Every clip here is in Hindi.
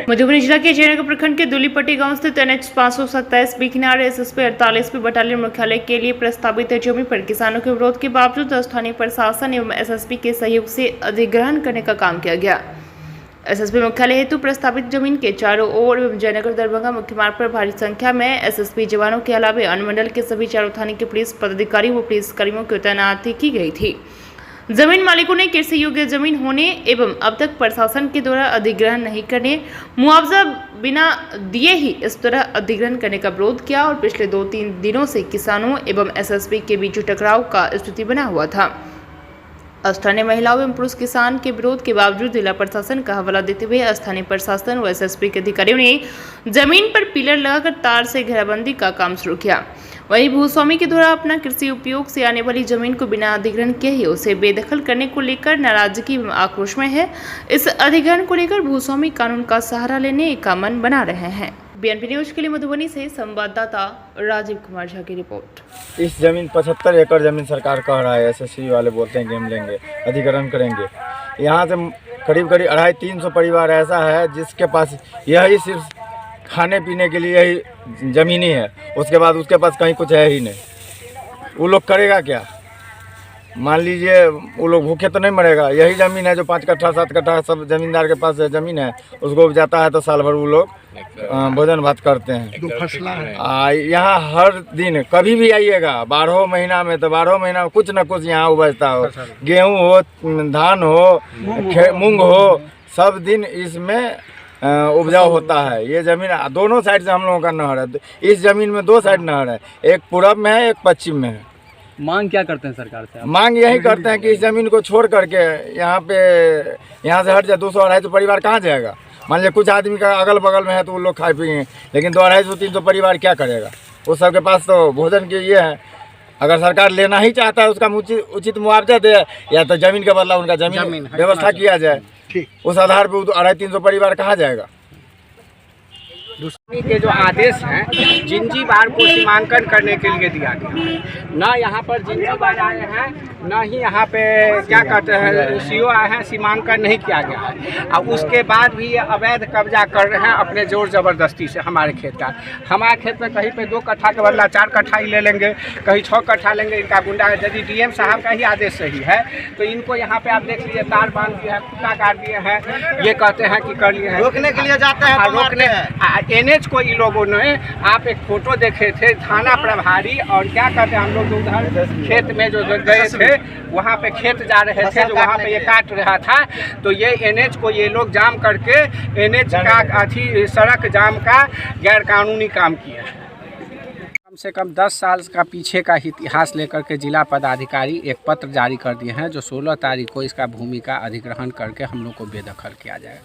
मधुबनी जिला के जयनगर प्रखंड के दुलीपट्टी गांव स्थित NH 527 बी किनारे SSP 48 बटालियन मुख्यालय के लिए प्रस्तावित जमीन पर किसानों के विरोध के बावजूद स्थानीय प्रशासन एवं SSP के सहयोग से अधिग्रहण करने का काम किया गया। SSP मुख्यालय हेतु प्रस्तावित जमीन के चारों ओर जयनगर दरभंगा मुख्य मार्ग पर भारी संख्या में SSP जवानों के अलावा अनुमंडल के सभी चारों थाने के पुलिस पदाधिकारी व पुलिस कर्मियों की तैनाती की गई थी। जमीन मालिकों ने कृषि योग्य जमीन होने एवं अब तक प्रशासन के द्वारा अधिग्रहण नहीं करने, मुआवजा बिना दिए ही इस तरह अधिग्रहण करने का विरोध किया और पिछले 2-3 दिनों से किसानों एवं SSP के बीच टकराव का स्थिति बना हुआ था। स्थानीय महिलाओं एवं पुरुष किसान के विरोध के बावजूद जिला प्रशासन का हवाला देते हुए स्थानीय प्रशासन व SSP के अधिकारियों ने जमीन पर पिलर लगाकर तार से घेराबंदी का काम शुरू किया। वहीं भूस्वामी के द्वारा अपना कृषि उपयोग से आने वाली जमीन को बिना अधिग्रहण किए ही उसे बेदखल करने को लेकर नाराजगी एवं आक्रोश में है। इस अधिग्रहण को लेकर भूस्वामी कानून का सहारा लेने का मन बना रहे हैं। BNP न्यूज के लिए मधुबनी से संवाददाता राजीव कुमार झा की रिपोर्ट। इस जमीन 75 एकड़ जमीन सरकार कह रहा है, SSP वाले बोलते हैं कि हम लेंगे, अधिग्रहण करेंगे। यहाँ से करीब 250-300 परिवार ऐसा है जिसके पास यही सिर्फ खाने पीने के लिए यही ज़मीन ही है, उसके बाद उसके पास कहीं कुछ है ही नहीं। वो लोग करेगा क्या? मान लीजिए वो लोग भूखे तो नहीं मरेगा। यही ज़मीन है जो 5 कट्ठा 7 कट्ठा सब ज़मींदार के पास ज़मीन है, उसको उपजाता है तो साल भर वो लोग भोजन भात करते हैं। 2 फसला है यहाँ हर दिन कभी भी आइएगा 12 महीना में, तो 12 महीना में कुछ न कुछ यहाँ उपजता हो, गेहूँ हो, धान हो, मूंग हो, सब दिन इसमें उपजाऊ होता है। ये ज़मीन दोनों साइड से हम लोगों का नहर है। इस ज़मीन में 2 साइड नहर है, एक पूरब में है, एक पश्चिम में है। मांग क्या करते हैं सरकार से? मांग यही करते हैं कि इस ज़मीन को छोड़ करके यहाँ से हट जाए। 200-250 परिवार कहाँ जाएगा? मान लीजिए कुछ आदमी का अगल बगल में है तो वो लोग खाए पिएंगे, लेकिन 200-250-300 परिवार क्या करेगा? उस सबके पास तो भोजन के ये है। अगर सरकार लेना ही चाहता है उसका उचित मुआवजा दे, या तो ज़मीन के बदला उनका जमीन व्यवस्था किया जाए। उस आधार पर 200-300 परिवार कहाँ जाएगा? दूसरी के जो आदेश हैं जिंजीवार को सीमांकन करने के लिए दिया गया है। न यहाँ पर जिंजीवार आए हैं, न ही यहाँ पे क्या कहते हैं CO आए हैं, सीमांकन नहीं किया गया है। और उसके बाद भी ये अवैध कब्जा कर रहे हैं अपने जोर ज़बरदस्ती से हमारे खेत का। हमारे खेत में कहीं पे 2 कट्ठा के बदला 4 कट्ठा ही ले लेंगे, कहीं 6 कट्ठा लेंगे। इनका गुंडा, यदि DM साहब का ही आदेश सही है तो इनको यहाँ पे आप देख लीजिए तार बांध दिया है, कुत्ता काट दिए हैं। ये कहते हैं कि कर लिए हैं, रोकने के लिए जाते हैं, रोकने NH को इन लोगों ने, आप एक फोटो देखे थे, थाना प्रभारी और क्या कहते हैं, हम लोग उधर खेत में जो गए थे वहाँ पे खेत जा रहे थे, जो वहाँ पे ये काट रहा था, तो ये NH को ये लोग जाम करके NH का सड़क जाम का गैरकानूनी काम किया है। कम से कम 10 साल का पीछे का इतिहास लेकर के जिला पदाधिकारी एक पत्र जारी कर दिए हैं जो 16 तारीख को इसका भूमि का अधिग्रहण करके हम लोग को बेदखल किया जाएगा।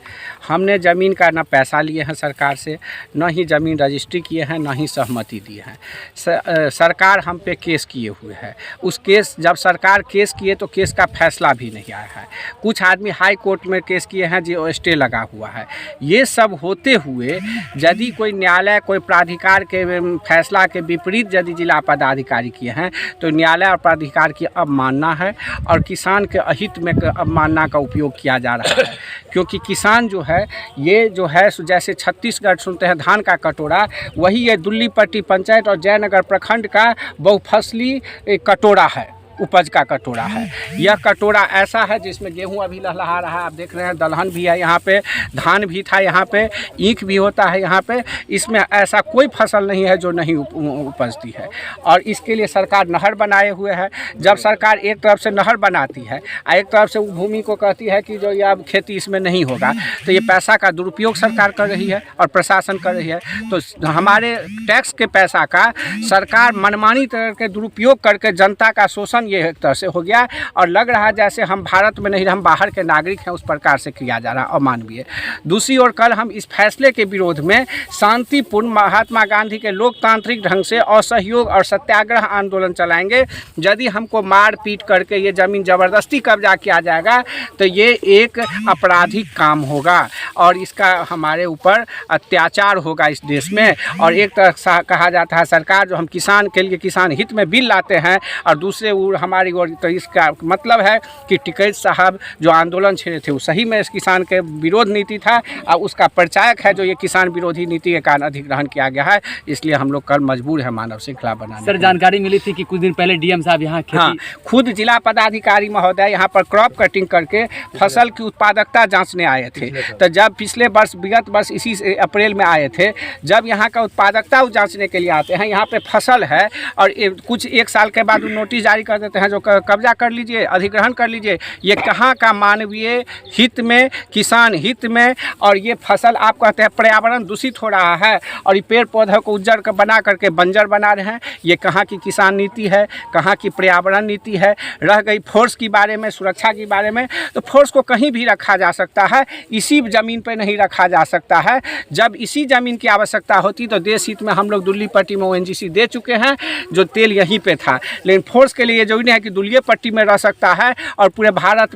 हमने ज़मीन का ना पैसा लिए हैं सरकार से, न ही ज़मीन रजिस्ट्री किए हैं, न ही सहमति दिए हैं। सरकार हम पे केस किए हुए है। उस केस, जब सरकार केस किए तो केस का फैसला भी नहीं आया है। कुछ आदमी हाई कोर्ट में केस किए हैं जो स्टे लगा हुआ है। ये सब होते हुए यदि कोई न्यायालय, कोई प्राधिकार के फैसला के विपरीत यदि जिला पदाधिकारी किए हैं तो न्यायालय और प्राधिकार की अवमानना है और किसान के अहित में अवमानना का उपयोग किया जा रहा है। क्योंकि किसान जो है, ये जो है जैसे छत्तीसगढ़ सुनते हैं धान का कटोरा, वही ये दुल्लीपट्टी पंचायत और जयनगर प्रखंड का बहुफसली कटोरा है, उपज का कटोरा है। यह कटोरा ऐसा है जिसमें गेहूं अभी लहलहा रहा है, आप देख रहे हैं, दलहन भी है यहाँ पे, धान भी था यहाँ पे, ईख भी होता है यहाँ पे। इसमें ऐसा कोई फसल नहीं है जो नहीं उपजती है। और इसके लिए सरकार नहर बनाए हुए है। जब सरकार एक तरफ से नहर बनाती है और एक तरफ से भूमि को कहती है कि जो यह खेती इसमें नहीं होगा, तो ये पैसा का दुरुपयोग सरकार कर रही है और प्रशासन कर रही है। तो हमारे टैक्स के पैसा का सरकार मनमानी तरह के दुरुपयोग करके जनता का शोषण ये एक तरह से हो गया और लग रहा है जैसे हम भारत में नहीं, हम बाहर के नागरिक हैं, उस प्रकार से किया जा रहा है, अमानवीय। दूसरी ओर कल हम इस फैसले के विरोध में शांतिपूर्ण महात्मा गांधी के लोकतांत्रिक ढंग से असहयोग और सत्याग्रह आंदोलन चलाएंगे। यदि हमको मार पीट करके ये ज़मीन ज़बरदस्ती कब्जा किया जाएगा तो ये एक आपराधिक काम होगा और इसका हमारे ऊपर अत्याचार होगा इस देश में। और एक तरह कहा जाता है सरकार जो हम किसान के लिए किसान हित में बिल लाते हैं और दूसरे ओर हमारी ओर, तो इसका मतलब है कि टिकैत साहब जो आंदोलन छेड़े थे वो सही में इस किसान के विरोध नीति था और उसका परिचायक है जो ये किसान विरोधी नीति के कारण अधिग्रहण किया गया है। इसलिए हम लोग कल मजबूर है मानव श्रृंखला बनाने। सर, जानकारी मिली थी कि कुछ दिन पहले डीएम साहब यहाँ हाँ, खुद जिला पदाधिकारी महोदय यहाँ पर क्रॉप कटिंग करके फसल की उत्पादकता जांचने आए थे। तो जब पिछले वर्ष विगत वर्ष इसी अप्रैल में आए थे, जब यहाँ का उत्पादकता जांचने के लिए आते हैं, यहाँ पे फसल है और कुछ एक साल के बाद नोटिस जारी कर देते हैं जो कब्जा कर लीजिए, अधिग्रहण कर लीजिए। ये कहाँ का मानवीय हित में, किसान हित में, और ये फसल आप कहते हैं पर्यावरण दूषित हो रहा है और ये पेड़ पौधों को उज्जर कर बना करके बंजर बना रहे हैं। ये कहाँ की किसान नीति है, कहाँ की पर्यावरण नीति है। रह गई फोर्स की बारे में, सुरक्षा के बारे में, तो फोर्स को कहीं भी रखा जा सकता है, इसी ज़मीन पर नहीं रखा जा सकता है। जब इसी ज़मीन की आवश्यकता होती तो देश हित में हम लोग दुल्ली पट्टी में ONGC दे चुके हैं, जो तेल यहीं पे था। लेकिन फोर्स के लिए जरूरी है कि दुल्ली पट्टी में रह सकता है और पूरे भारत